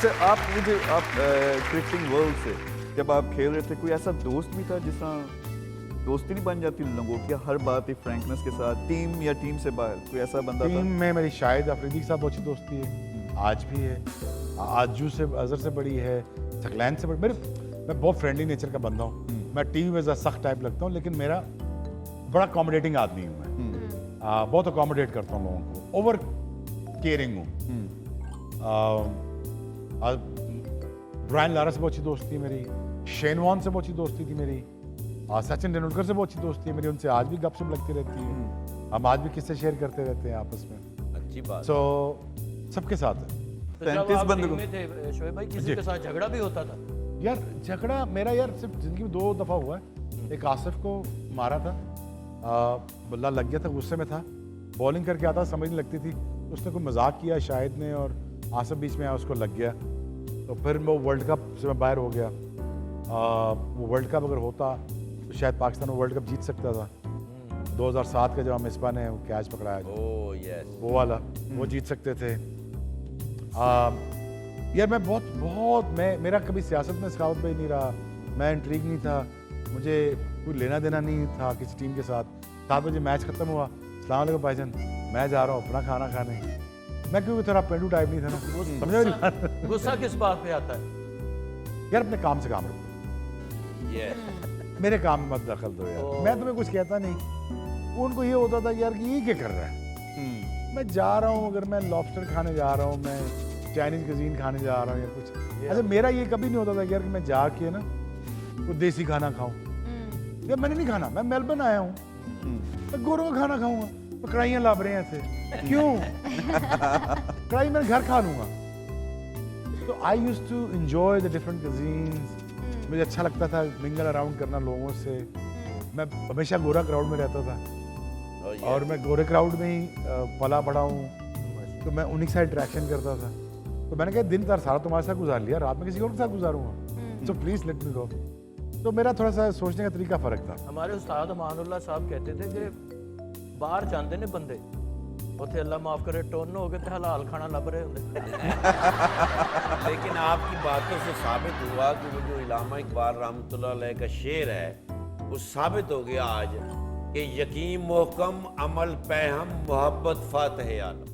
अच्छा आप मुझे आप क्रिकेटिंग वर्ल्ड से जब आप खेल रहे थे कोई ऐसा दोस्त भी था जिस तरह दोस्ती नहीं बन जाती लोगों की हर बात ही फ्रैंकनेस के साथ टीम या टीम से बाहर कोई ऐसा बंदा टीम था? में मेरी शाहिद अफरीदी के साथ बहुत अच्छी दोस्ती है, आज भी है। आजू से अजहर से बड़ी है, थकलैन से बड़ी। मैं बहुत फ्रेंडली नेचर का बंदा हूँ। मैं टीवी में ज़रा सख्त टाइप लगता हूँ, लेकिन मेरा बड़ा अकोमोडेटिंग आदमी हूँ मैं। बहुत अकोमोडेट करता हूँ लोगों को, ओवर केयरिंग हूँ। ब्रायन लारा से बहुत अच्छी दोस्ती है मेरी, शेन वॉर्न से बहुत अच्छी दोस्ती थी मेरी, सचिन तेंदुलकर से बहुत अच्छी दोस्ती है मेरी, उनसे आज भी गपशप लगती रहती है। हम आज भी किस्से शेयर करते रहते हैं आपस में। अच्छी बात। सो सबके साथ है। तो जब 35 आप बंदे टीम को- में थे शोएब भाई, किसी जी। के साथ झगड़ा भी होता था? यार झगड़ा मेरा यार सिर्फ जिंदगी में 2 दफ़ा हुआ है। एक आसिफ को मारा था, बल्ला लग गया था, गुस्से में था, बॉलिंग करके आता समझ नहीं लगती थी, उसने कोई मजाक किया शाहिद ने और आसिफ बीच में आया, उसको लग गया। तो फिर वो वर्ल्ड कप से मैं बाहर हो गया। वो वर्ल्ड कप अगर होता तो शायद पाकिस्तान वो वर्ल्ड कप जीत सकता था। 2007 का जब हम मिसबा ने कैच पकड़ाया, ओह यस, वो वाला, वो जीत सकते थे। यार मैं बहुत मेरा कभी सियासत में सखावत भाई नहीं रहा, मैं इंट्रीग नहीं था, मुझे कोई लेना देना नहीं था किसी टीम के साथ। 7 बजे मैच खत्म हुआ, अस्सलाम वालेकुम भाईजान, मैं जा रहा हूँ अपना खाना खाने। मैं क्योंकि थोड़ा पेंडू टाइप नहीं था ना, समझ मेरी बात? गुस्सा किस बात पे आता है? यार अपने काम से काम रखो, यस। मेरे काम में मत दखल दो यार, मैं तुम्हें कुछ कहता नहीं। उनको ये होता था कि यार कि ये क्या कर रहा है। मैं जा रहा हूँ, अगर मैं लॉबस्टर खाने जा रहा हूँ, मैं चाइनीज कजीन खाने जा रहा हूँ या कुछ, अच्छा मेरा ये कभी नहीं होता था कि यार कि मैं जाके ना वो देसी खाना खाऊं। यार मैंने नहीं खाना, मैं मेलबर्न आया हूँ, मैं गोरों का खाना खाऊंगा। तो कढ़ाइयाँ लाभ रहे हैं थे, क्यों? कढ़ाई मैं घर खा लूंगा। तो I used to enjoy the different cuisines. मुझे अच्छा लगता था मिंगल अराउंड करना लोगों से। मैं हमेशा गोरा क्राउड में रहता था और मैं गोरे क्राउड में ही पला बड़ा हूँ, तो मैं उन्हीं के साथ इंटरेक्शन करता था। तो मैंने कहा दिन सारा तुम्हारे साथ गुजार लिया, रात में किसी और के साथ गुजारूंगा, सो प्लीज लेट मी गो। तो मेरा थोड़ा सा सोचने का तरीका फर्क था। हमारे उस्ताद अमानुल्लाह साहब कहते थे कि बाहर जाते ने बंदे उत्थे अल्लाह माफ करे टोन हो गए तो हलाल खाना लभ रहे होंगे। लेकिन आपकी बातों से साबित हुआ कि वो जो इलामा इकबाल रहमतुल्लाह अलैह का शेर है वो साबित हो गया आज कि यकीन मोहकम अमल पैहम मोहब्बत फातह आलम।